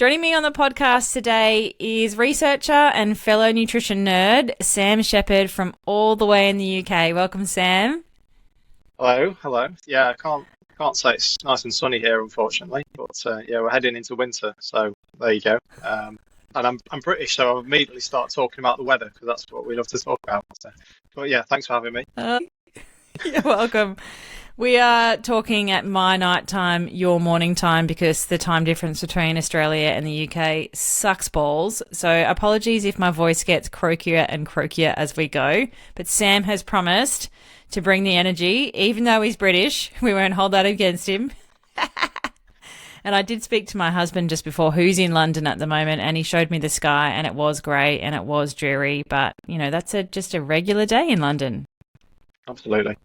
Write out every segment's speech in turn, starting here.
Joining me on the podcast today is researcher and fellow nutrition nerd, Sam Shepherd from all the way in the UK. Welcome, Sam. Hello. Yeah, I can't say it's nice and sunny here, unfortunately, but yeah, we're heading into winter, so there you go. And I'm British, so I'll immediately start talking about the weather because that's what we love to talk about. So, but yeah, thanks for having me. You're welcome. We are talking at my night time, your morning time, because the time difference between Australia and the UK sucks balls. So apologies if my voice gets croakier and croakier as we go. But Sam has promised to bring the energy, even though he's British. We won't hold that against him. And I did speak to my husband just before, who's in London at the moment, and he showed me the sky, and it was grey and it was dreary. But, you know, that's just a regular day in London. Absolutely.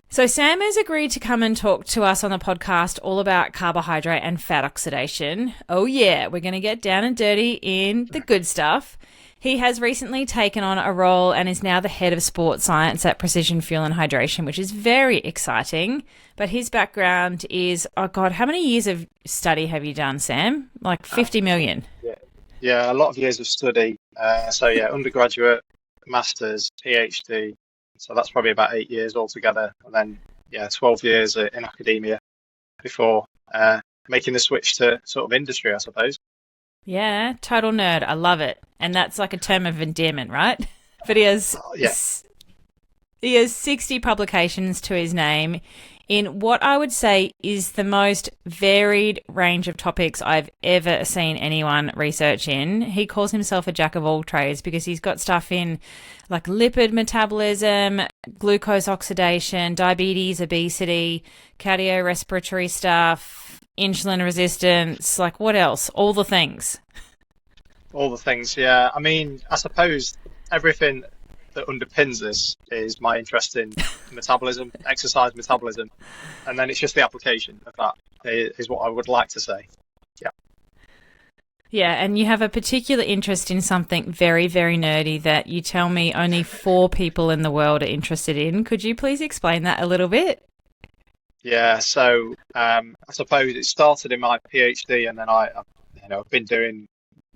So Sam has agreed to come and talk to us on the podcast all about carbohydrate and fat oxidation. Oh yeah, we're going to get down and dirty in the good stuff. He has recently taken on a role and is now the head of sports science at Precision Fuel and Hydration, which is very exciting. But his background is, oh God, how many years of study have you done, Sam? Like 50 million. Yeah, a lot of years of study. So yeah, undergraduate, master's, PhD. So that's probably about 8 years altogether. And then, yeah, 12 years in academia before making the switch to sort of industry, I suppose. Yeah, total nerd. I love it. And that's like a term of endearment, right? But he has 60 publications to his name in what I would say is the most varied range of topics I've ever seen anyone research in. He calls himself a jack of all trades because he's got stuff in like lipid metabolism, glucose oxidation, diabetes, obesity, cardiorespiratory stuff, insulin resistance, like what else? All the things. All the things, yeah. I mean, I suppose everything that underpins this is my interest in metabolism, exercise metabolism, and then it's just the application of that is what I would like to say. Yeah. Yeah, and you have a particular interest in something very, very nerdy that you tell me only 4 people in the world are interested in. Could you please explain that a little bit? Yeah, so I suppose it started in my PhD, and then I've been doing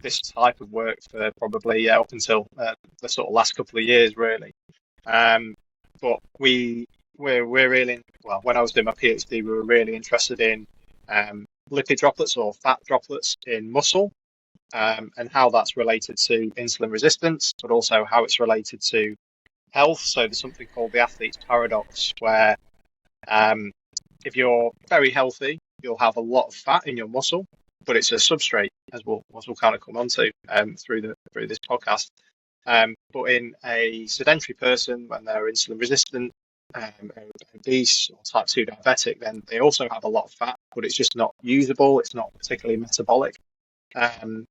this type of work for probably up until the sort of last couple of years, really. But we're really, well, when I was doing my PhD, we were really interested in lipid droplets or fat droplets in muscle, and how that's related to insulin resistance, but also how it's related to health. So there's something called the athlete's paradox, where if you're very healthy, you'll have a lot of fat in your muscle, but it's a substrate, as we'll kind of come on to through this podcast. But in a sedentary person, when they're insulin resistant, obese or type 2 diabetic, then they also have a lot of fat, but it's just not usable. It's not particularly metabolic. And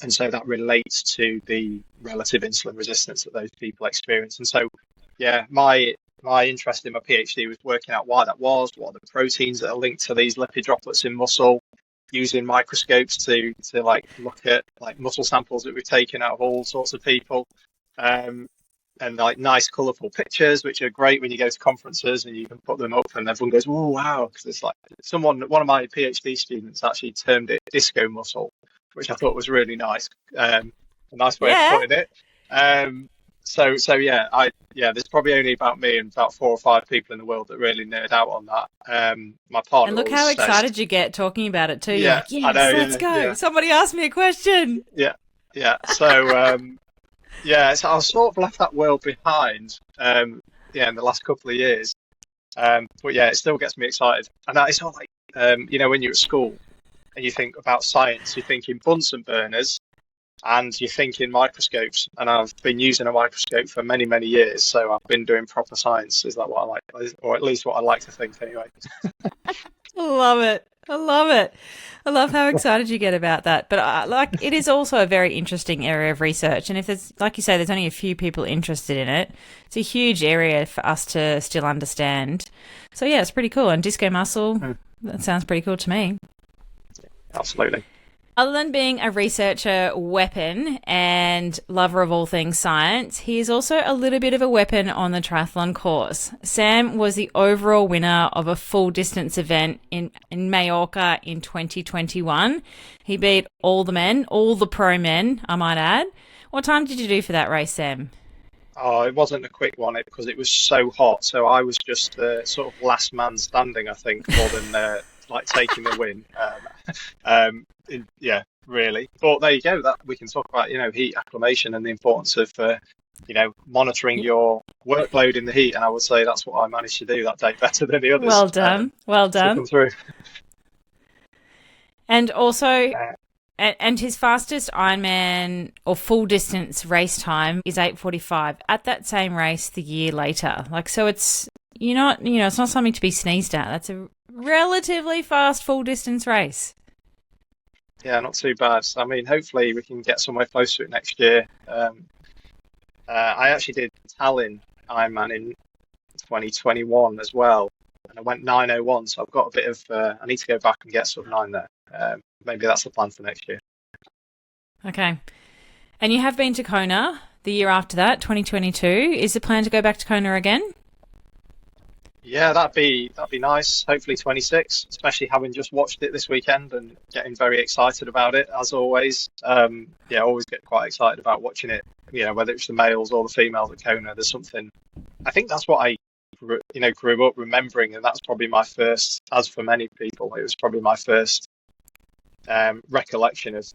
so that relates to the relative insulin resistance that those people experience. And so, yeah, my interest in my PhD was working out why that was, what are the proteins that are linked to these lipid droplets in muscle, using microscopes to like look at like muscle samples that we've taken out of all sorts of people, and like nice colourful pictures, which are great when you go to conferences and you can put them up and everyone goes, oh wow, because it's like one of my PhD students actually termed it disco muscle, which I thought was really nice, a nice way of putting it. So yeah, there's probably only about me and about 4 or 5 people in the world that really nerd out on that. My partner. And look how excited you get talking about it too. Yeah, you're like, yes, let's go. Yeah. Somebody asked me a question. Yeah. So so I sort of left that world behind. In the last couple of years. But yeah, it still gets me excited. And it's all like, when you're at school and you think about science, you think in Bunsen burners. And you think in microscopes, and I've been using a microscope for many, many years, so I've been doing proper science. Is that what I like, or at least what I like to think, anyway? I love it. I love how excited you get about that. But it is also a very interesting area of research, and if there's, like you say, there's only a few people interested in it, it's a huge area for us to still understand. So yeah, it's pretty cool. And disco muscle, that sounds pretty cool to me. Absolutely. Other than being a researcher weapon and lover of all things science, he is also a little bit of a weapon on the triathlon course. Sam was the overall winner of a full distance event in Mallorca in 2021. He beat all the men, all the pro men, I might add. What time did you do for that race, Sam? Oh, it wasn't a quick one because it was so hot. So I was just sort of last man standing, I think, more than like taking the win. Yeah, really. But there you go. That we can talk about, heat acclimation and the importance of, monitoring your workload in the heat. And I would say that's what I managed to do that day better than the others. Well done. Well To done. come through. And also, Uh, and his fastest Ironman or full distance race time is 8:45 at that same race the year later. Like, so it's it's not something to be sneezed at. That's a relatively fast full distance race. yeah, not too bad. I mean, hopefully we can get somewhere close to it next year. I actually did Tallinn Ironman in 2021 as well, and I went 9:01. So I've got a bit of. I need to go back and get sub 9 there. Maybe that's the plan for next year. Okay. And you have been to Kona the year after that, 2022. Is the plan to go back to Kona again? Yeah, that'd be nice. Hopefully 26, especially having just watched it this weekend and getting very excited about it as always. Yeah, I always get quite excited about watching it. Whether it's the males or the females at Kona, there's something. I think that's what I, grew up remembering, and that's probably my first. As for many people, it was probably my first recollection of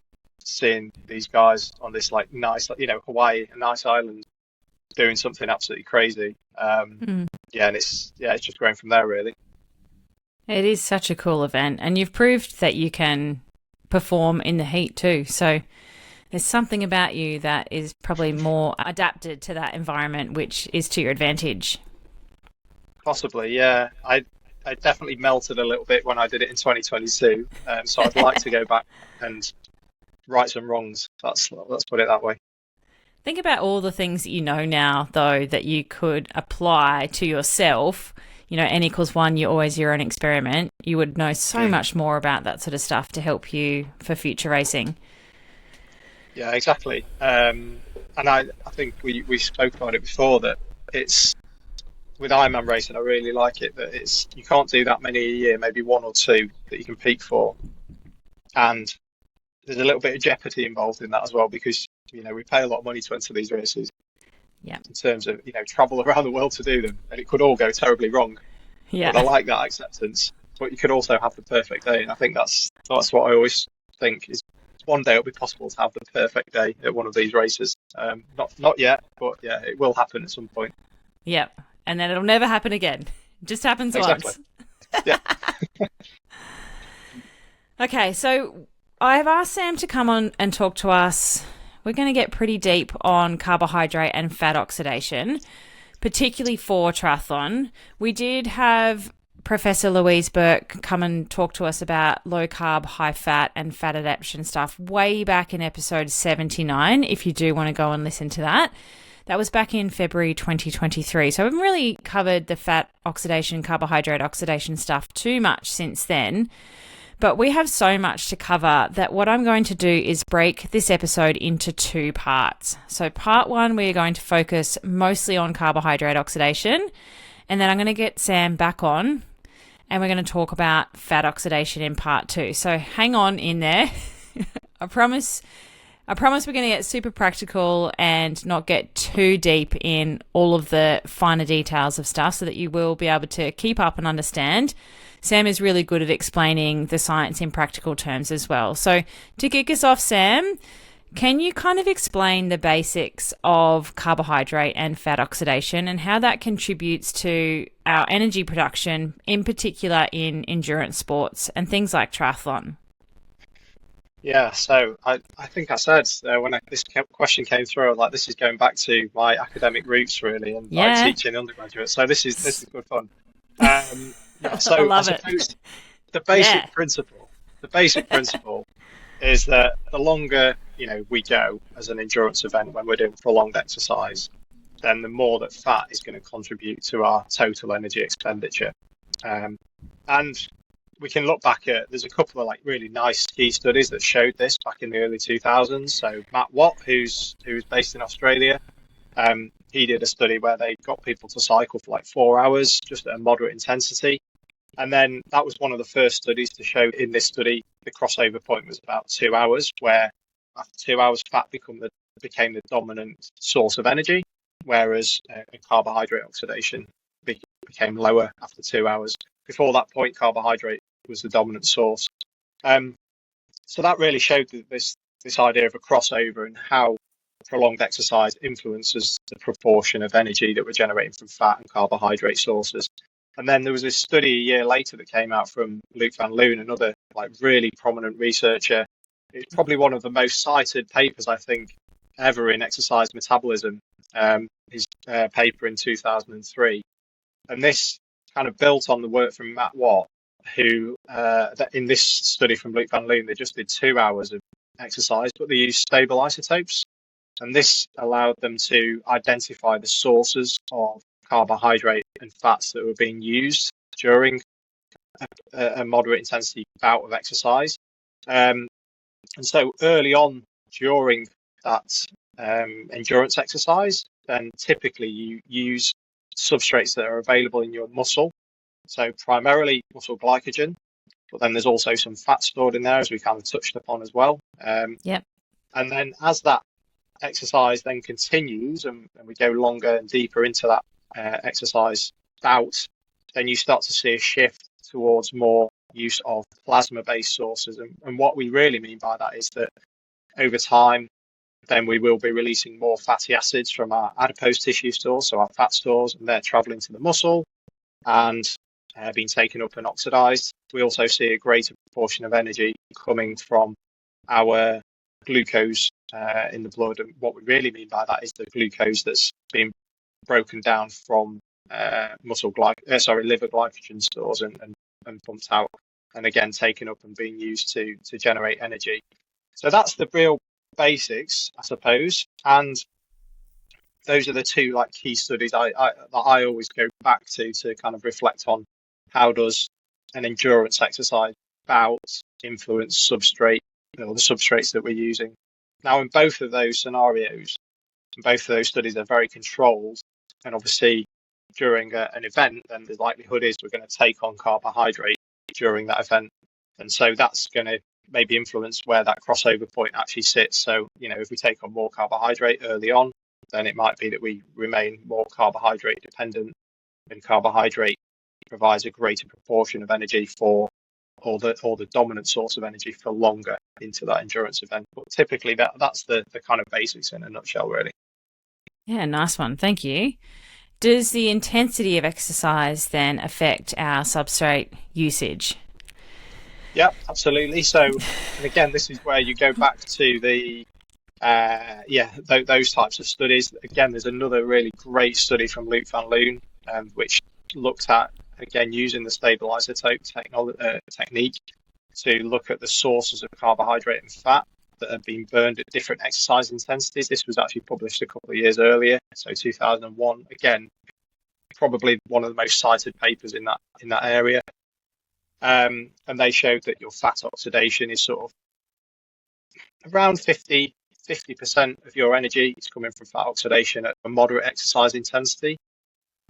seeing these guys on this like nice, Hawaii, a nice island, doing something absolutely crazy. Yeah, and it's just growing from there really. It is such a cool event, and you've proved that you can perform in the heat too. So there's something about you that is probably more adapted to that environment, which is to your advantage. Possibly, yeah. I definitely melted a little bit when I did it in 2022. So I'd like to go back and right some wrongs. Let's put it that way. Think about all the things that you know now, though, that you could apply to yourself. N equals one, you're always your own experiment. You would know so much more about that sort of stuff to help you for future racing. Yeah, exactly. And I think we spoke about it before that it's with Ironman racing. I really like it that you can't do that many a year, maybe one or two that you can peak for, and there's a little bit of jeopardy involved in that as well because we pay a lot of money to enter these races. Yeah. In terms of travel around the world to do them, and it could all go terribly wrong. Yeah. But I like that acceptance. But you could also have the perfect day, and I think that's what I always think is one day it'll be possible to have the perfect day at one of these races. Not yet, but yeah, it will happen at some point. Yep. And then it'll never happen again. It just happens Exactly. once. Yeah. Okay, so I have asked Sam to come on and talk to us. We're going to get pretty deep on carbohydrate and fat oxidation, particularly for triathlon. We did have Professor Louise Burke come and talk to us about low carb, high fat and fat adaptation stuff way back in episode 79, if you do want to go and listen to that. That was back in February 2023. So I haven't really covered the fat oxidation, carbohydrate oxidation stuff too much since then. But we have so much to cover that what I'm going to do is break this episode into two parts. So part one, we're going to focus mostly on carbohydrate oxidation. And then I'm going to get Sam back on and we're going to talk about fat oxidation in part two. So hang on in there. I promise we're going to get super practical and not get too deep in all of the finer details of stuff so that you will be able to keep up and understand. Sam is really good at explaining the science in practical terms as well. So to kick us off, Sam, can you kind of explain the basics of carbohydrate and fat oxidation and how that contributes to our energy production, in particular in endurance sports and things like triathlon? Yeah, so I think I said when this question came through, I was like, this is going back to my academic roots really, and like teaching undergraduates. So this is good fun. Yeah, so I love it. suppose the basic principle is that the longer we go as an endurance event when we're doing prolonged exercise, then the more that fat is going to contribute to our total energy expenditure. And we can look back at, there's a couple of like really nice ski studies that showed this back in the early 2000s. So Matt Watt, who's based in Australia, he did a study where they got people to cycle for like 4 hours, just at a moderate intensity. And then that was one of the first studies to show in this study, the crossover point was about 2 hours, where after 2 hours, fat became the dominant source of energy, whereas carbohydrate oxidation became lower after 2 hours. Before that point, carbohydrate was the dominant source. So that really showed this idea of a crossover and how prolonged exercise influences the proportion of energy that we're generating from fat and carbohydrate sources. And then there was this study a year later that came out from Luc van Loon, another like really prominent researcher. It's probably one of the most cited papers, I think, ever in exercise metabolism, his paper in 2003. And this kind of built on the work from Matt Watt, who in this study from Luc van Loon, they just did 2 hours of exercise, but they used stable isotopes. And this allowed them to identify the sources of carbohydrate and fats that were being used during a moderate intensity bout of exercise. And so early on during that endurance exercise, then typically you use substrates that are available in your muscle. So primarily muscle glycogen, but then there's also some fat stored in there, as we kind of touched upon as well. Yep. And then as that exercise then continues and we go longer and deeper into that exercise bout, then you start to see a shift towards more use of plasma-based sources. And what we really mean by that is that over time, then we will be releasing more fatty acids from our adipose tissue stores, so our fat stores, and they're traveling to the muscle and being taken up and oxidized. We also see a greater proportion of energy coming from our glucose in the blood. And what we really mean by that is the glucose that's being broken down from liver glycogen stores and pumped out, and again taken up and being used to generate energy. So that's the real basics, I suppose. And those are the two like key studies that I always go back to kind of reflect on how does an endurance exercise bout influence substrate, the substrates that we're using. Now, in both of those scenarios, both of those studies are very controlled, and obviously during an event, then the likelihood is we're going to take on carbohydrate during that event, and so that's going to maybe influence where that crossover point actually sits. So, if we take on more carbohydrate early on, then it might be that we remain more carbohydrate dependent, and carbohydrate provides a greater proportion of energy for or the dominant source of energy for longer into that endurance event. But typically that's the kind of basics in a nutshell, really. Yeah, nice one. Thank you. Does the intensity of exercise then affect our substrate usage? Yeah, absolutely. So, and again, this is where you go back to the those types of studies. Again, there's another really great study from Luc van Loon, which looked at, again, using the stable isotope technique to look at the sources of carbohydrate and fat that have been burned at different exercise intensities. This was actually published a couple of years earlier, so 2001. Again, probably one of the most cited papers in that area. And they showed that your fat oxidation is sort of around 50% of your energy is coming from fat oxidation at a moderate exercise intensity.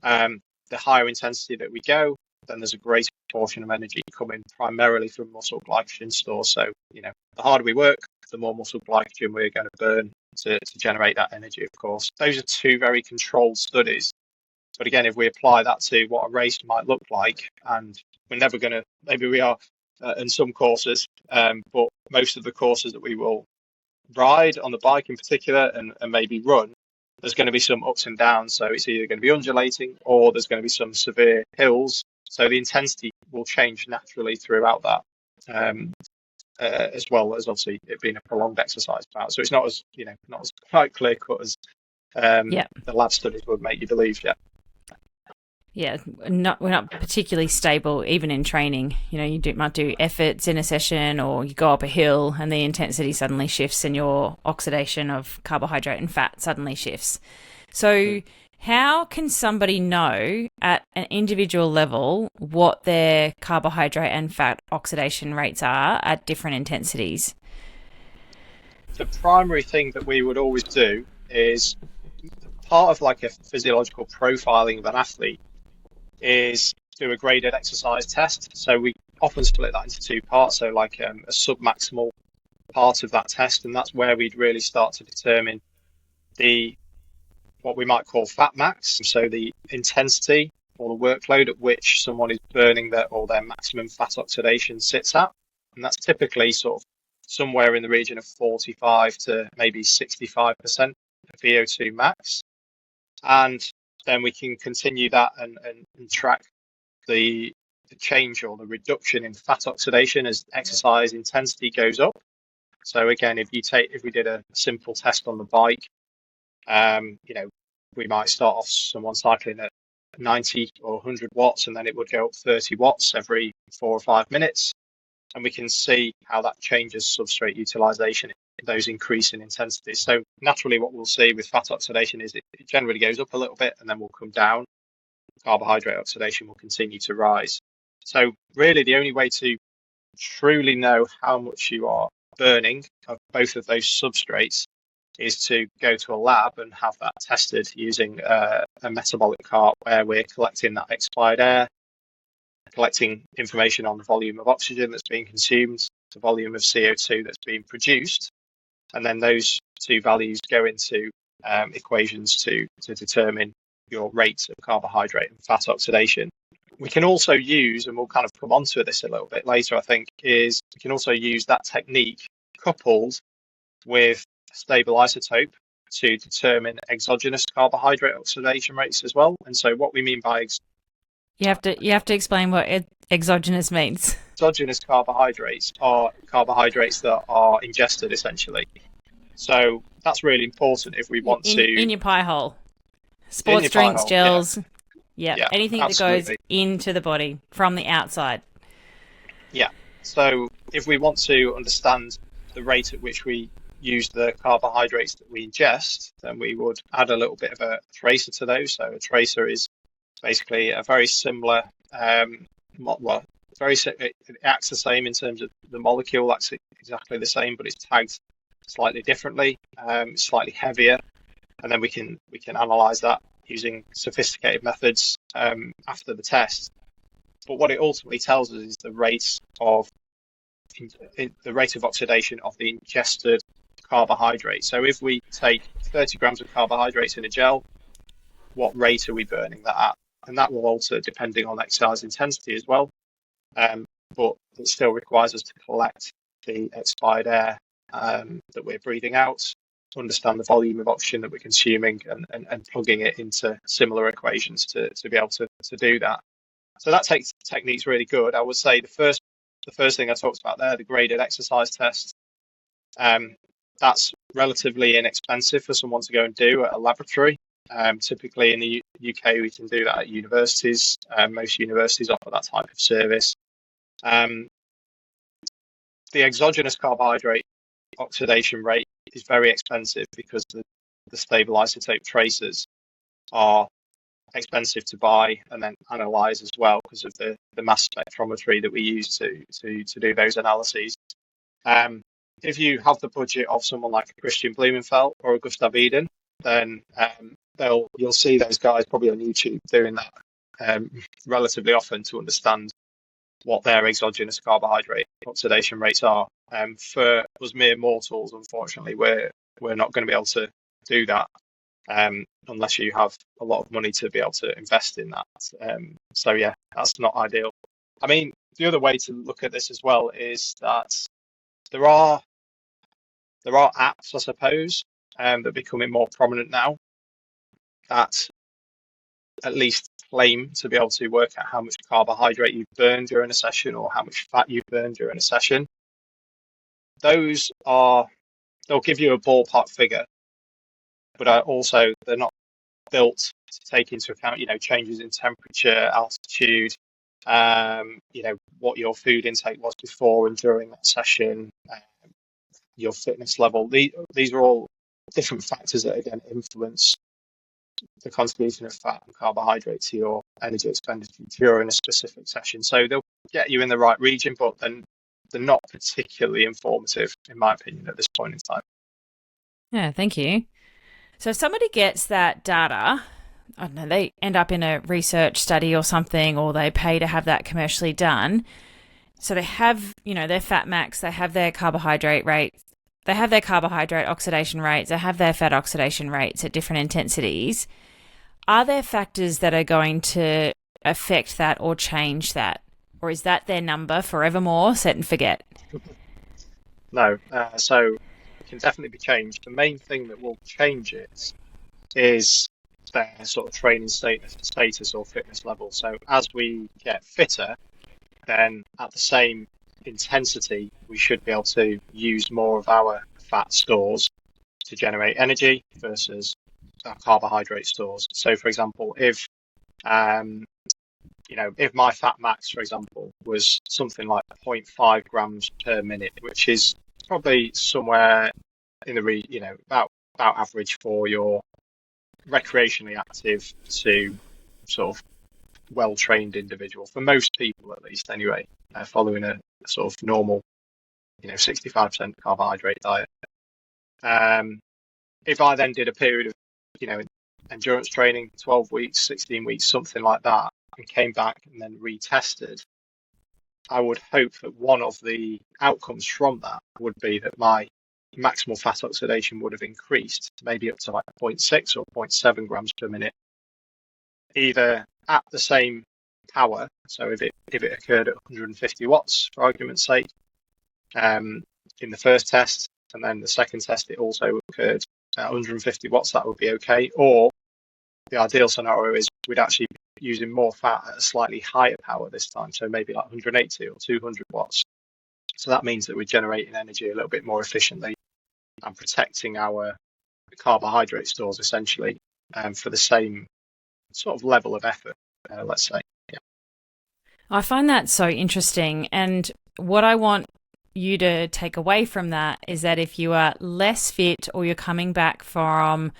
The higher intensity that we go, then there's a greater portion of energy coming primarily from muscle glycogen stores. So, the harder we work, the more muscle glycogen we're going to burn to generate that energy, of course. Those are two very controlled studies. But again, if we apply that to what a race might look like, and we're never going to, maybe we are in some courses, but most of the courses that we will ride on the bike in particular and maybe run, there's going to be some ups and downs. So it's either going to be undulating or there's going to be some severe hills. So the intensity will change naturally throughout that, as well as obviously it being a prolonged exercise bout. So it's not as quite clear cut as the lab studies would make you believe. Yeah, we're not particularly stable even in training. You might do efforts in a session, or you go up a hill and the intensity suddenly shifts and your oxidation of carbohydrate and fat suddenly shifts. So How can somebody know at an individual level what their carbohydrate and fat oxidation rates are at different intensities? The primary thing that we would always do is part of like a physiological profiling of an athlete is do a graded exercise test. So we often split that into two parts. So like a submaximal part of that test, and that's where we'd really start to determine the what we might call fat max. So the intensity or the workload at which someone is burning their maximum fat oxidation sits at. And that's typically sort of somewhere in the region of 45 to maybe 65% of VO2 max. And then we can continue that and track the change or the reduction in fat oxidation as exercise intensity goes up. So again, if we did a simple test on the bike, we might start off someone cycling at 90 or 100 watts, and then it would go up 30 watts every 4 or 5 minutes. And we can see how that changes substrate utilization, those increase in intensity. So naturally, what we'll see with fat oxidation is it generally goes up a little bit and then will come down. Carbohydrate oxidation will continue to rise. So really, the only way to truly know how much you are burning of both of those substrates is to go to a lab and have that tested using a metabolic cart where we're collecting that expired air, collecting information on the volume of oxygen that's being consumed, the volume of CO2 that's being produced, and then those two values go into equations to determine your rate of carbohydrate and fat oxidation. We can also use, and we'll kind of come onto this a little bit later, I think, is we can also use that technique coupled with a stable isotope to determine exogenous carbohydrate oxidation rates as well. And so what we mean by You have to explain what exogenous means. exogenous carbohydrates are carbohydrates that are ingested essentially. So that's really important if we want in your pie hole. in Sports your pie drinks, hole. gels, Yeah, anything that goes absolutely. into the body from the outside. Yeah. So if we want to understand the rate at which we use the carbohydrates that we ingest, then we would add a little bit of a tracer to those. So a tracer is basically a very similar, it acts the same in terms of the molecule, acts exactly the same, but it's tagged slightly differently, slightly heavier, and then we can analyze that using sophisticated methods after the test. But what it ultimately tells us is the rate of oxidation of the ingested carbohydrate. So if we take 30 grams of carbohydrates in a gel, what rate are we burning that at? And that will alter depending on exercise intensity as well. But it still requires us to collect the expired air that we're breathing out, to understand the volume of oxygen that we're consuming, and plugging it into similar equations to be able to do that. So that technique's really good. I would say the first thing I talked about there, the graded exercise test, that's relatively inexpensive for someone to go and do at a laboratory. Typically in the UK, we can do that at universities. Most universities offer that type of service. The exogenous carbohydrate oxidation rate is very expensive because the stable isotope tracers are expensive to buy and then analyze as well because of the mass spectrometry that we use to do those analyses. If you have the budget of someone like a Christian Blumenfeld or a Gustav Eden, then you'll see those guys probably on YouTube doing that relatively often to understand what their exogenous carbohydrate oxidation rates are. For us mere mortals, unfortunately, we're not going to be able to do that unless you have a lot of money to be able to invest in that. So yeah, that's not ideal. I mean, the other way to look at this as well is that there are apps, I suppose, that are becoming more prominent now that at least claim to be able to work out how much carbohydrate you've burned during a session or how much fat you've burned during a session. They'll give you a ballpark figure, but they're not built to take into account, changes in temperature, altitude, what your food intake was before and during that session, your fitness level. These are all different factors that again influence the contribution of fat and carbohydrate to your energy expenditure during a specific session. So they'll get you in the right region, but then they're not particularly informative, in my opinion, at this point in time. Yeah, thank you. So if somebody gets that data, I don't know, they end up in a research study or something, or they pay to have that commercially done. So they have, their fat max, they have their carbohydrate rates, they have their carbohydrate oxidation rates, they have their fat oxidation rates at different intensities. Are there factors that are going to affect that or change that? Or is that their number forevermore, set and forget? No, so it can definitely be changed. The main thing that will change it is their sort of training status or fitness level. So as we get fitter, then at the same intensity, we should be able to use more of our fat stores to generate energy versus our carbohydrate stores. So, for example, if if my fat max, for example, was something like 0.5 grams per minute, which is probably somewhere in the about average for your recreationally active to sort of well-trained individual, for most people at least anyway, following a sort of normal 65% carbohydrate diet. If I then did a period of endurance training, 12 weeks, 16 weeks, something like that, and came back and then retested, I would hope that one of the outcomes from that would be that my maximal fat oxidation would have increased, maybe up to like 0.6 or 0.7 grams per minute, either at the same power. So if it occurred at 150 watts, for argument's sake, in the first test, and then the second test it also occurred at 150 watts, that would be okay. Or the ideal scenario is we'd actually be using more fat at a slightly higher power this time, so maybe like 180 or 200 watts. So that means that we're generating energy a little bit more efficiently and protecting our carbohydrate stores essentially for the same sort of level of effort, let's say. Yeah. I find that so interesting. And what I want you to take away from that is that if you are less fit or you're coming back from,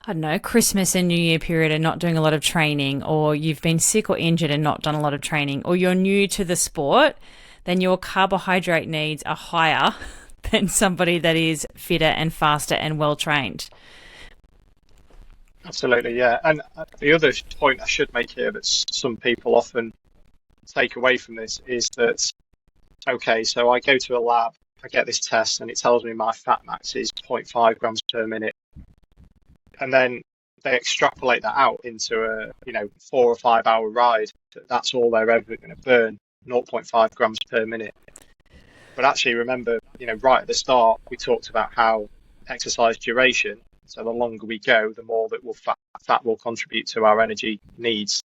I don't know, Christmas and New Year period and not doing a lot of training, or you've been sick or injured and not done a lot of training, or you're new to the sport, then your carbohydrate needs are higher than somebody that is fitter and faster and well trained. Absolutely, yeah. And the other point I should make here that some people often take away from this is that, okay, so I go to a lab, I get this test, and it tells me my fat max is 0.5 grams per minute. And then they extrapolate that out into a 4 or 5 hour ride. That's all they're ever going to burn, 0.5 grams per minute. But actually, remember, right at the start, we talked about how exercise duration. So the longer we go, the more that fat will contribute to our energy needs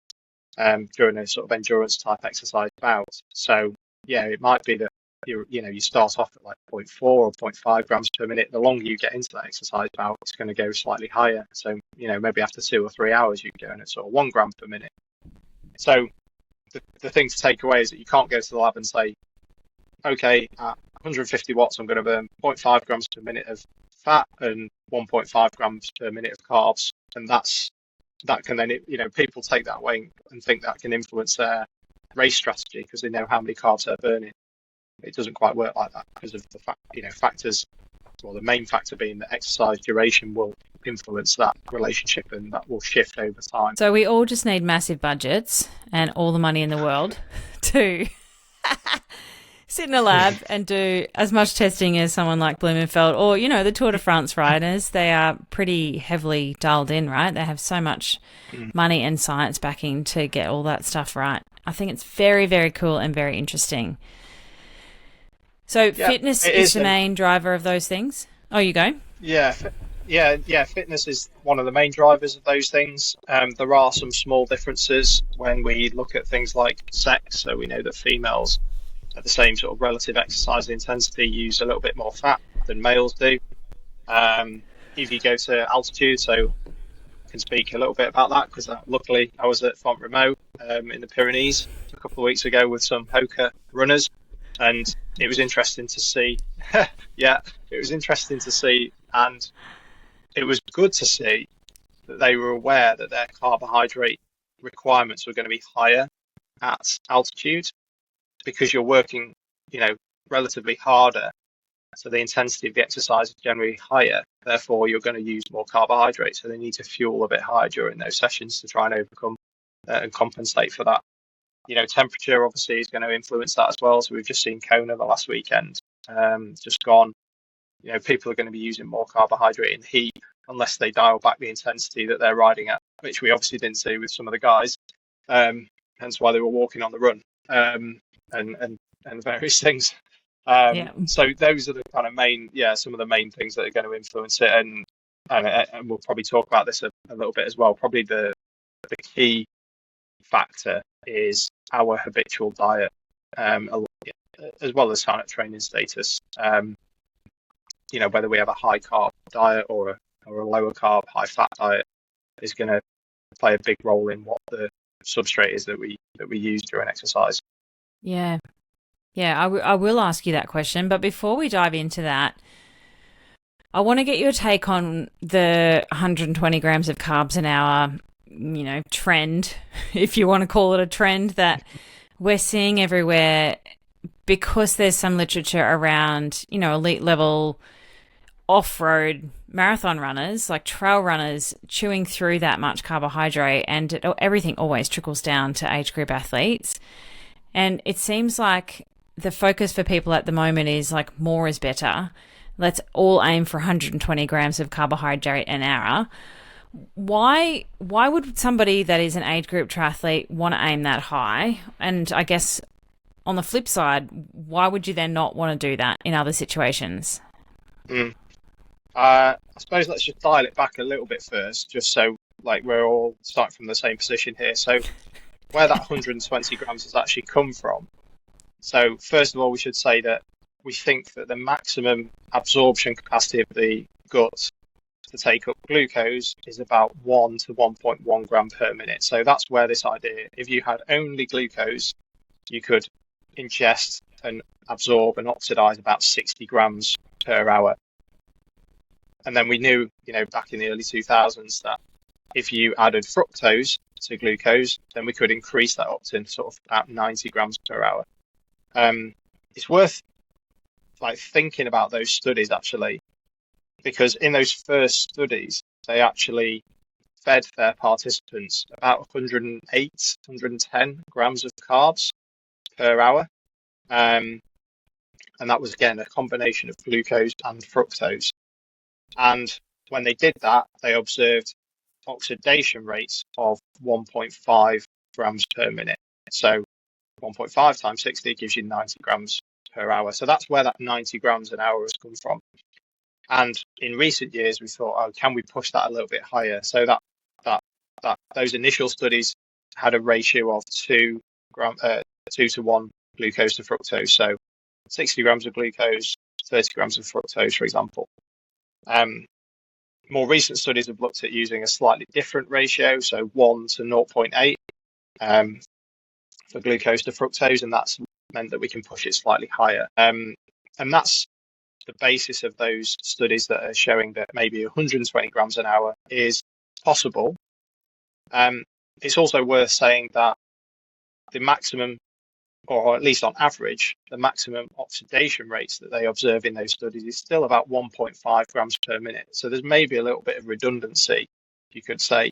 during a sort of endurance type exercise bout. So yeah, it might be that you start off at like 0.4 or 0.5 grams per minute. The longer you get into that exercise bout, it's going to go slightly higher. So maybe after 2 or 3 hours, you go in at sort of 1 gram per minute. So the thing to take away is that you can't go to the lab and say, okay, at 150 watts, I'm going to burn 0.5 grams per minute of fat and 1.5 grams per minute of carbs, and that can then people take that away and think that can influence their race strategy because they know how many carbs they're burning. It doesn't quite work like that because of the factors. Well, the main factor being that exercise duration will influence that relationship, and that will shift over time. So we all just need massive budgets and all the money in the world to sit in a lab and do as much testing as someone like Blumenfeld or, the Tour de France riders. They are pretty heavily dialed in, right? They have so much money and science backing to get all that stuff right. I think it's very, very cool and very interesting. So fitness is the main driver of those things? Oh, you go? Yeah. Fitness is one of the main drivers of those things. There are some small differences when we look at things like sex. So we know that females at the same sort of relative exercise intensity use a little bit more fat than males do. If you go to altitude, so I can speak a little bit about that because luckily I was at Font Romeu in the Pyrenees a couple of weeks ago with some Hoka runners, and it was interesting to see. It was interesting to see, and it was good to see that they were aware that their carbohydrate requirements were going to be higher at altitude because you're working, relatively harder. So the intensity of the exercise is generally higher. Therefore, you're going to use more carbohydrates. So they need to fuel a bit higher during those sessions to try and overcome and compensate for that. Temperature obviously is going to influence that as well. So we've just seen Kona the last weekend, just gone. People are going to be using more carbohydrate in heat unless they dial back the intensity that they're riding at, which we obviously didn't see with some of the guys. Hence why they were walking on the run, and various things. So those are the kind of some of the main things that are going to influence it, and we'll probably talk about this a little bit as well. Probably the key factor is our habitual diet, as well as kind of training status. Whether we have a high carb diet or a lower carb, high fat diet is going to play a big role in what the substrate is that we use during exercise. Yeah. I will ask you that question, but before we dive into that, I want to get your take on the 120 grams of carbs an hour, trend, if you want to call it a trend, that we're seeing everywhere, because there's some literature around, elite level off-road marathon runners, like trail runners, chewing through that much carbohydrate, and everything always trickles down to age group athletes. And it seems like the focus for people at the moment is like more is better. Let's all aim for 120 grams of carbohydrate an hour. Why would somebody that is an age group triathlete want to aim that high? And I guess on the flip side, why would you then not want to do that in other situations? I suppose let's just dial it back a little bit first, just so we're all starting from the same position here. So where that 120 grams has actually come from. So first of all, we should say that we think that the maximum absorption capacity of the gut to take up glucose is about 1 to 1.1 gram per minute. So that's where this idea, if you had only glucose, you could ingest and absorb and oxidize about 60 grams per hour. And then we knew, back in the early 2000s that if you added fructose to glucose, then we could increase that up to sort of about 90 grams per hour. It's worth thinking about those studies actually, because in those first studies, they actually fed their participants about 108, 110 grams of carbs per hour. And that was, again, a combination of glucose and fructose. And when they did that, they observed oxidation rates of 1.5 grams per minute. So 1.5 times 60 gives you 90 grams per hour. So that's where that 90 grams an hour has come from. And in recent years, we thought, can we push that a little bit higher? So that those initial studies had a ratio of 2 to 1 glucose to fructose. So 60 grams of glucose, 30 grams of fructose, for example. More recent studies have looked at using a slightly different ratio, so 1 to 0.8 for glucose to fructose, and that's meant that we can push it slightly higher. And that's the basis of those studies that are showing that maybe 120 grams an hour is possible. It's also worth saying that the maximum, or at least on average, the maximum oxidation rates that they observe in those studies is still about 1.5 grams per minute. So there's maybe a little bit of redundancy, you could say,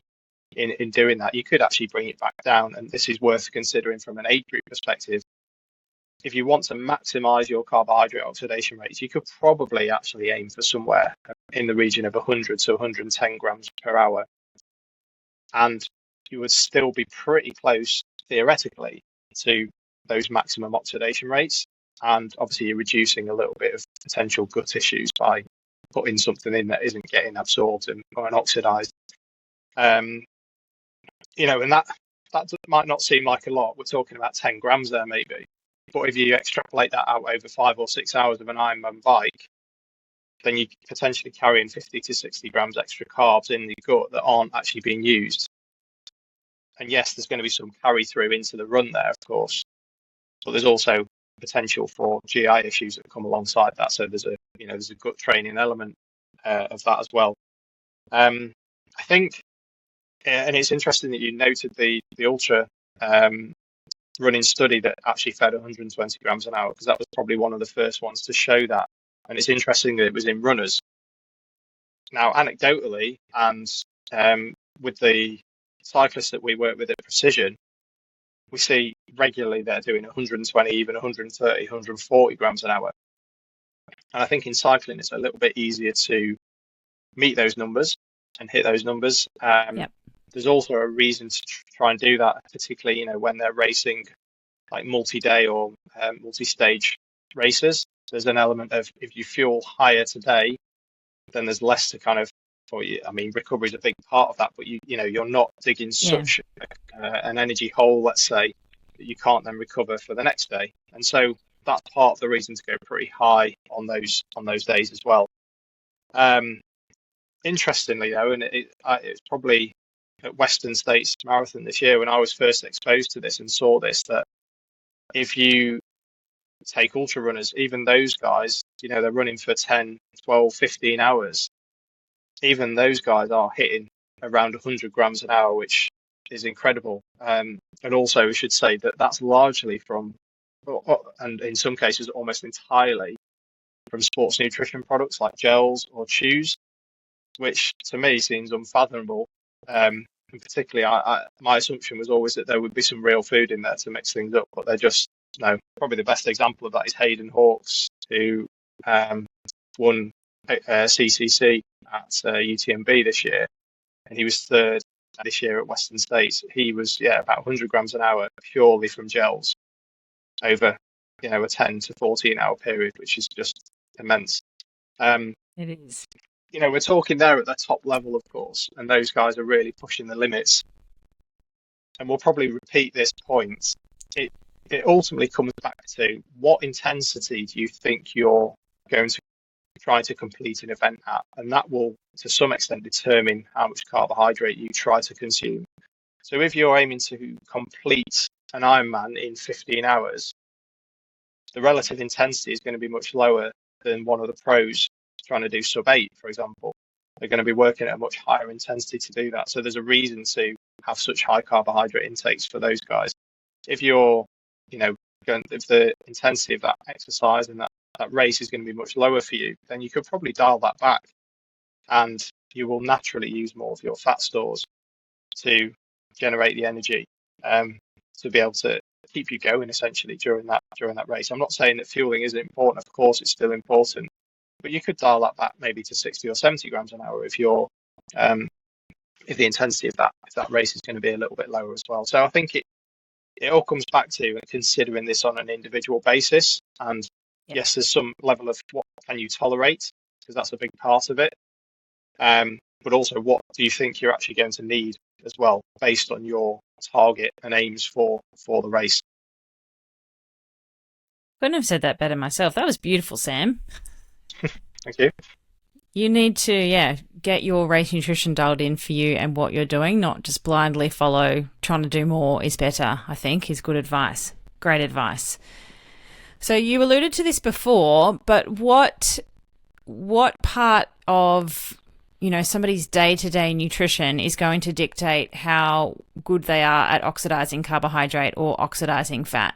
in doing that. You could actually bring it back down, and this is worth considering from an age group perspective. If you want to maximize your carbohydrate oxidation rates, you could probably actually aim for somewhere in the region of 100 to 110 grams per hour. And you would still be pretty close, theoretically, to those maximum oxidation rates. And obviously, you're reducing a little bit of potential gut issues by putting something in that isn't getting absorbed and oxidized. And that might not seem like a lot. We're talking about 10 grams there, maybe. But if you extrapolate that out over 5 or 6 hours of an Ironman bike, then you're potentially carrying 50 to 60 grams extra carbs in the gut that aren't actually being used. And yes, there's going to be some carry through into the run there, of course, but there's also potential for GI issues that come alongside that. So there's a gut training element of that as well. I think And it's interesting that you noted the ultra um, running study that actually fed 120 grams an hour, because that was probably one of the first ones to show that. And it's interesting that it was in runners. Now, anecdotally, and with the cyclists that we work with at Precision, we see regularly they're doing 120, even 130, 140 grams an hour. And I think in cycling, it's a little bit easier to meet those numbers and hit those numbers. Yep. There's also a reason to try and do that, particularly, when they're racing like multi-day or multi-stage races. There's an element of, if you fuel higher today, then there's less to kind of, recovery is a big part of that, but you're not digging such an energy hole, let's say, that you can't then recover for the next day. And so that's part of the reason to go pretty high on those days as well. Interestingly, though, and it's probably at Western States Marathon this year when I was first exposed to this and saw this, that if you take ultra runners, even those guys, they're running for 10, 12, 15 hours. Even those guys are hitting around 100 grams an hour, which is incredible. And also, we should say that that's largely from, and in some cases, almost entirely from sports nutrition products like gels or chews, which to me seems unfathomable. And particularly, my assumption was always that there would be some real food in there to mix things up, but they're just no. Probably the best example of that is Hayden Hawks, who won CCC at UTMB this year, and he was third this year at Western States. He was about 100 grams an hour purely from gels over a 10 to 14 hour period, which is just immense. It is. We're talking there at the top level, of course, and those guys are really pushing the limits. And we'll probably repeat this point. It ultimately comes back to, what intensity do you think you're going to try to complete an event at? And that will, to some extent, determine how much carbohydrate you try to consume. So if you're aiming to complete an Ironman in 15 hours, the relative intensity is going to be much lower than one of the pros trying to do sub 8, for example. They're going to be working at a much higher intensity to do that. So there's a reason to have such high carbohydrate intakes for those guys. If you're, if the intensity of that exercise and that race is going to be much lower for you, then you could probably dial that back, and you will naturally use more of your fat stores to generate the energy to be able to keep you going essentially during that race. I'm not saying that fueling isn't important. Of course, it's still important, but you could dial that back maybe to 60 or 70 grams an hour if you're if the intensity of that race is going to be a little bit lower as well. So I think it all comes back to considering this on an individual basis. And yes, there's some level of what can you tolerate, because that's a big part of it. But also, what do you think you're actually going to need as well, based on your target and aims for the race? Couldn't have said that better myself. That was beautiful, Sam. Thank you. You need to, get your race nutrition dialed in for you and what you're doing, not just blindly follow. Trying to do more is better, I think, is good advice. Great advice. So you alluded to this before, but what part of, somebody's day-to-day nutrition is going to dictate how good they are at oxidizing carbohydrate or oxidizing fat?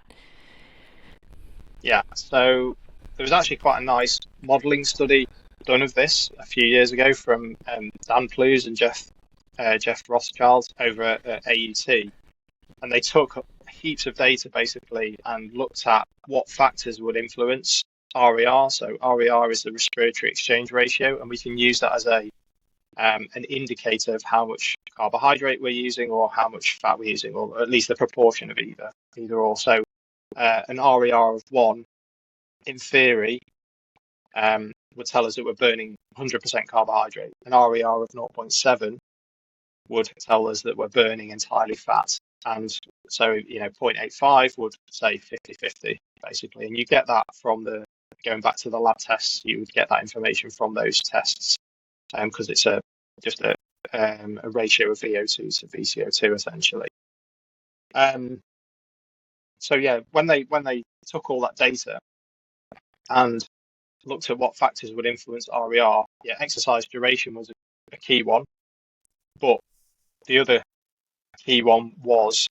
Yeah, so there was actually quite a nice modelling study done of this a few years ago from Dan Plews and Jeff Rothschild over at AUT, and they took heaps of data basically and looked at what factors would influence RER. So RER is the respiratory exchange ratio, and we can use that as an indicator of how much carbohydrate we're using or how much fat we're using, or at least the proportion of either or. So an RER of 1, in theory, would tell us that we're burning 100% carbohydrate. An RER of 0.7 would tell us that we're burning entirely fat. And so, 0.85 would say 50-50, basically. And you get that from going back to the lab tests, you would get that information from those tests, because it's just a ratio of VO2 to VCO2, essentially. So yeah, when they took all that data and looked at what factors would influence RER, exercise duration was a key one, but the other key one was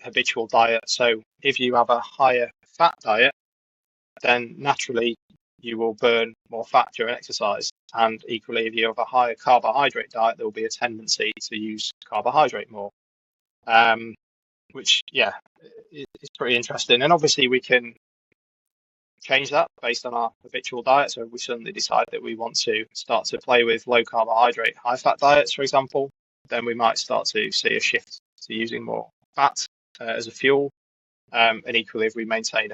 habitual diet. So if you have a higher fat diet, then naturally you will burn more fat during exercise. And equally, if you have a higher carbohydrate diet, there will be a tendency to use carbohydrate more, which, yeah, is pretty interesting. And obviously, we can change that based on our habitual diet. So if we suddenly decide that we want to start to play with low carbohydrate, high fat diets, for example, then we might start to see a shift to using more fat as a fuel. And equally, if we maintain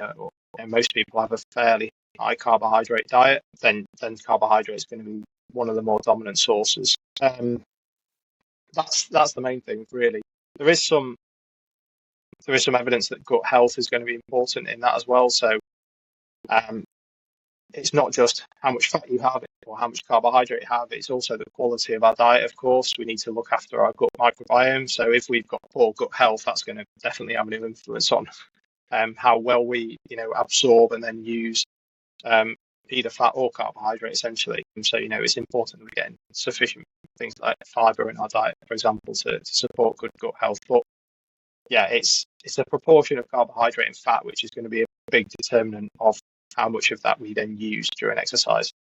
most people have a fairly high carbohydrate diet, then carbohydrate is going to be one of the more dominant sources. That's the main thing, really. There is some evidence that gut health is going to be important in that as well. So it's not just how much fat you have or how much carbohydrate you have, it's also the quality of our diet, of course. We need to look after our gut microbiome. So if we've got poor gut health, that's going to definitely have an influence on how well we, absorb and then use either fat or carbohydrate, essentially. And so, it's important that we're getting sufficient things like fiber in our diet, for example, to support good gut health. But yeah, it's a proportion of carbohydrate and fat which is going to be a big determinant of how much of that we then use during exercise.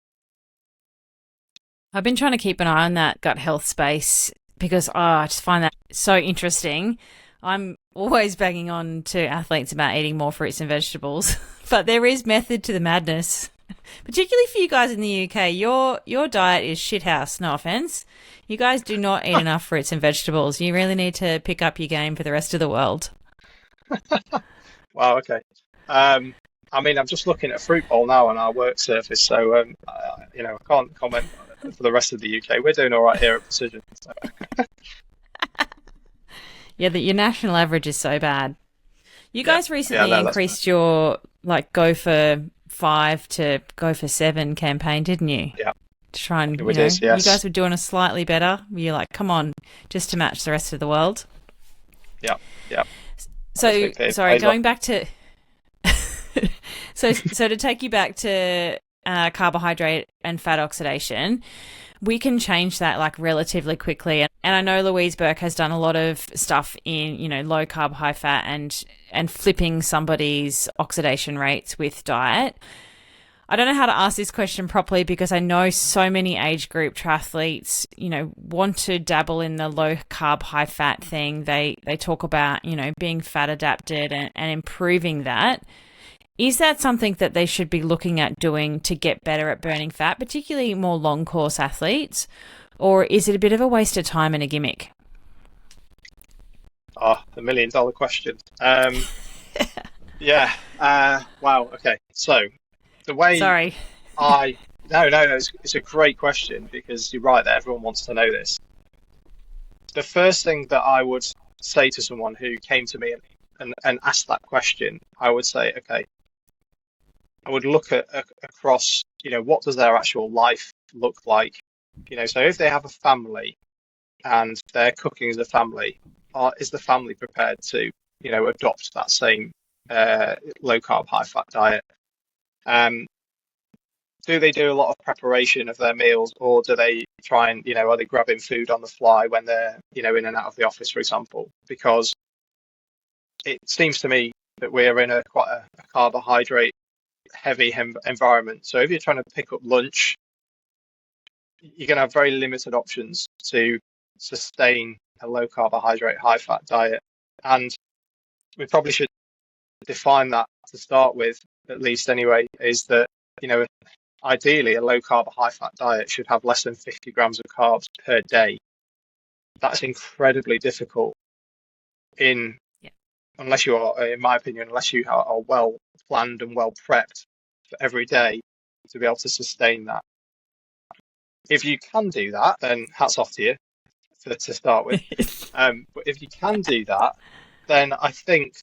I've been trying to keep an eye on that gut health space because I just find that so interesting. I'm always banging on to athletes about eating more fruits and vegetables, but there is method to the madness. Particularly for you guys in the UK, your diet is shithouse, no offense. You guys do not eat enough fruits and vegetables. You really need to pick up your game for the rest of the world. Wow, okay. I mean, I'm just looking at a fruit bowl now on our work surface, so I can't comment for the rest of the UK. We're doing all right here at Precision. So. Yeah, your national average is so bad. You guys recently increased your go for 5 to go for 7 campaign, didn't you? Yeah. To try and yes. You guys were doing a slightly better. You're like, come on, just to match the rest of the world. Yeah. So sorry, going back to so to take you back to carbohydrate and fat oxidation, we can change that relatively quickly. And I know Louise Burke has done a lot of stuff in, low carb, high fat and flipping somebody's oxidation rates with diet. I don't know how to ask this question properly because I know so many age group triathletes, want to dabble in the low carb, high fat thing. They talk about, being fat adapted and improving that. Is that something that they should be looking at doing to get better at burning fat, particularly more long course athletes? Or is it a bit of a waste of time and a gimmick? Oh, the $1 million question. Yeah. Wow. Okay. So the way Sorry. No, it's a great question because you're right that everyone wants to know this. The first thing that I would say to someone who came to me and asked that question, I would say, okay, I would look at across, what does their actual life look like? So if they have a family and they're cooking as a family, is the family prepared to, adopt that same low carb, high fat diet? Do they do a lot of preparation of their meals, or do they try and, are they grabbing food on the fly when they're, in and out of the office, for example? Because it seems to me that we're in quite a carbohydrate heavy environment. So if you're trying to pick up lunch, you're going to have very limited options to sustain a low carbohydrate, high fat diet. And we probably should define that to start with, at least anyway, is that, ideally a low carb, high fat diet should have less than 50 grams of carbs per day. That's incredibly difficult unless you are, in my opinion, unless you are well planned and well prepped for every day to be able to sustain that. If you can do that, then hats off to you to start with. But if you can do that, then I think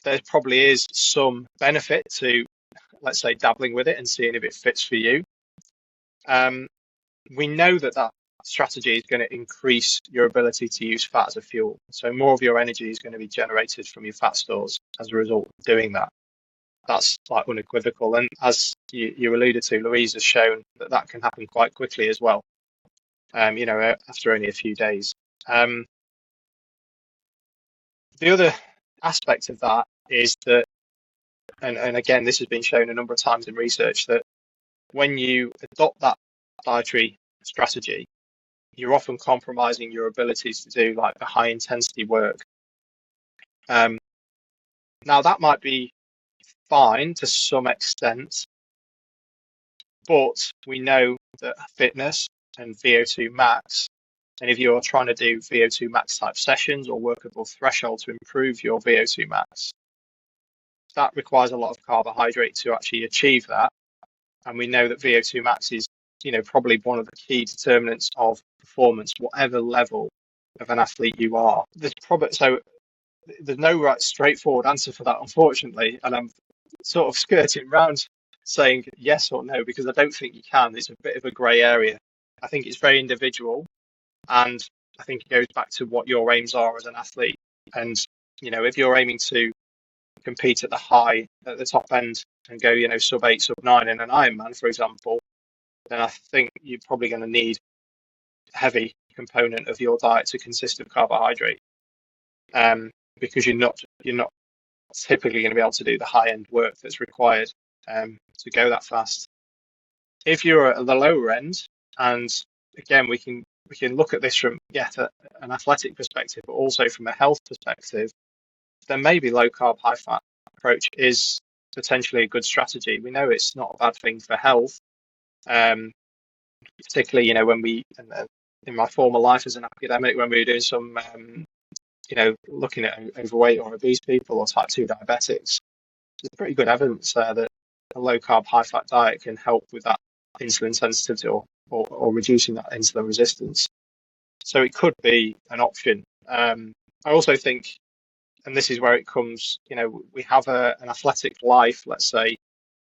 there probably is some benefit to, let's say, dabbling with it and seeing if it fits for you. We know that strategy is going to increase your ability to use fat as a fuel. So more of your energy is going to be generated from your fat stores as a result of doing that. That's unequivocal. And as you alluded to, Louise has shown that can happen quite quickly as well, after only a few days. Um, the other aspect of that is that, and again, this has been shown a number of times in research, that when you adopt that dietary strategy, you're often compromising your abilities to do like the high intensity work. Now that might be fine to some extent, but we know that fitness and VO2 max, and if you're trying to do VO2 max type sessions or work above threshold to improve your VO2 max, that requires a lot of carbohydrate to actually achieve that. And we know that VO2 max is, probably one of the key determinants of performance, whatever level of an athlete you are. There's no right straightforward answer for that, unfortunately, and I'm sort of skirting around saying yes or no because I don't think you can. It's a bit of a grey area. I think it's very individual, and I think it goes back to what your aims are as an athlete. And if you're aiming to compete at the top end and go sub 8, sub 9 in an Ironman, for example, then I think you're probably going to need a heavy component of your diet to consist of carbohydrate. Because you're not typically going to be able to do the high end work that's required to go that fast. If you're at the lower end, and again we can look at this from an athletic perspective, but also from a health perspective, then maybe low carb, high fat approach is potentially a good strategy. We know it's not a bad thing for health, particularly when we in my former life as an academic, when we were doing some looking at overweight or obese people or type 2 diabetics, there's pretty good evidence there that a low carb, high fat diet can help with that insulin sensitivity or reducing that insulin resistance. So it could be an option. I also think, and this is where it comes, we have an athletic life, let's say,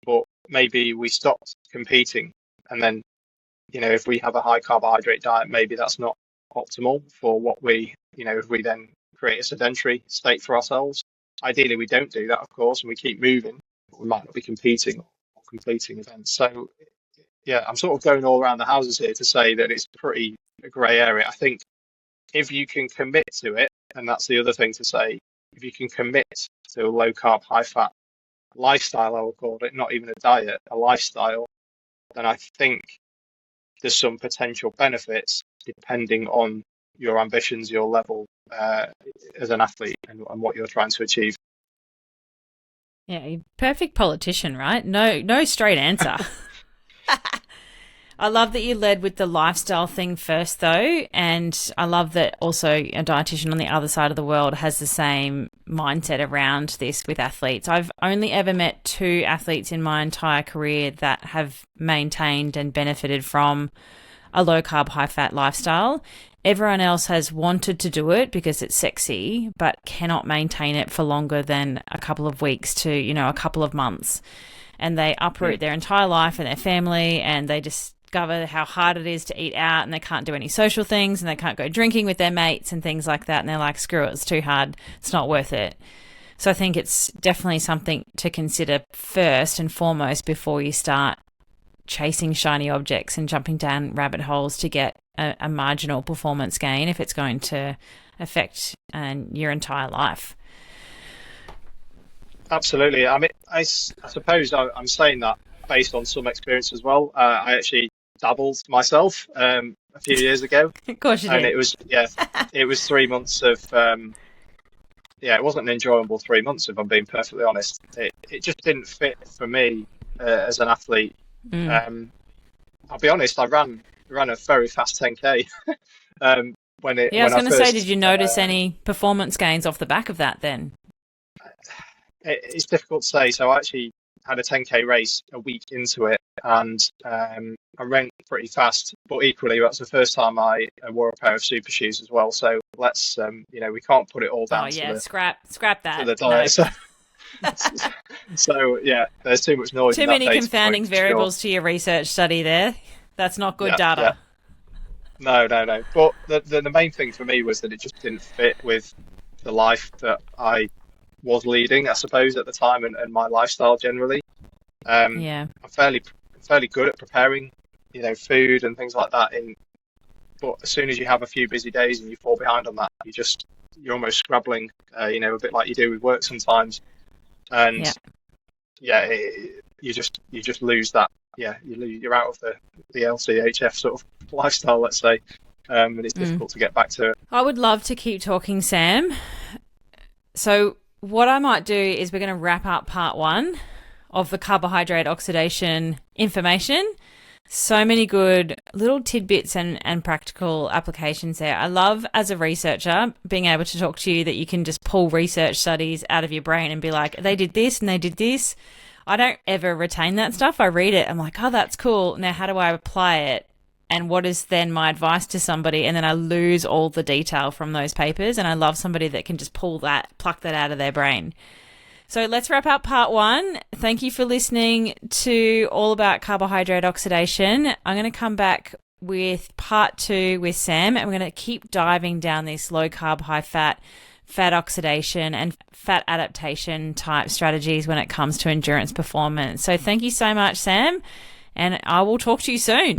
but maybe we stopped competing. And then, if we have a high carbohydrate diet, maybe that's not optimal for what we, if we then create a sedentary state for ourselves. Ideally, we don't do that, of course, and we keep moving, but we might not be competing or completing events. So, yeah, I'm sort of going all around the houses here to say that it's pretty a grey area. I think if you can commit to it, and that's the other thing to say, if you can commit to a low carb, high fat lifestyle, I will call it, not even a diet, a lifestyle, then I think there's some potential benefits depending on your ambitions, your level as an athlete, and what you're trying to achieve. Yeah, perfect politician, right? No straight answer. I love that you led with the lifestyle thing first, though, and I love that also a dietitian on the other side of the world has the same mindset around this with athletes. I've only ever met 2 athletes in my entire career that have maintained and benefited from a low-carb, high-fat lifestyle. Everyone else has wanted to do it because it's sexy, but cannot maintain it for longer than a couple of weeks to, a couple of months. And they uproot their entire life and their family, and they discover how hard it is to eat out, and they can't do any social things, and they can't go drinking with their mates and things like that. And they're like, screw it, it's too hard. It's not worth it. So I think it's definitely something to consider first and foremost before you start chasing shiny objects and jumping down rabbit holes to get a marginal performance gain if it's going to affect your entire life. Absolutely. I mean, I suppose I'm saying that based on some experience as well. I actually dabbled myself a few years ago. Of course you did. And it was 3 months of it wasn't an enjoyable 3 months, if I'm being perfectly honest. It just didn't fit for me as an athlete. I'll be honest, I ran a very fast 10K. I was going to say, did you notice any performance gains off the back of that then? It's difficult to say. So I actually had a 10K race a week into it, and I ran pretty fast, but equally that's the first time I wore a pair of super shoes as well. So let's we can't put it all down to scrap that to the diet. No. So yeah, there's too much noise. Too many confounding variables to your research study there. That's not good data. Yeah. No. But the main thing for me was that it just didn't fit with the life that I was leading, I suppose, at the time, and my lifestyle generally. I'm fairly good at preparing, food and things like that in But as soon as you have a few busy days and you fall behind on that, you're almost scrabbling, a bit like you do with work sometimes. And you just lose that. Yeah, you're out of the LCHF sort of lifestyle, let's say, and it's difficult to get back to it. I would love to keep talking, Sam. So what I might do is we're going to wrap up part 1 of the carbohydrate oxidation information. So many good little tidbits and practical applications there. I love, as a researcher, being able to talk to you that you can just pull research studies out of your brain and be like, they did this and they did this. I don't ever retain that stuff. I read it. I'm like, oh, that's cool. Now, how do I apply it? And what is then my advice to somebody? And then I lose all the detail from those papers. And I love somebody that can just pluck that out of their brain. So let's wrap up part 1. Thank you for listening to all about carbohydrate oxidation. I'm going to come back with part 2 with Sam, and we're going to keep diving down this low carb, high fat, fat oxidation and fat adaptation type strategies when it comes to endurance performance. So thank you so much, Sam, and I will talk to you soon.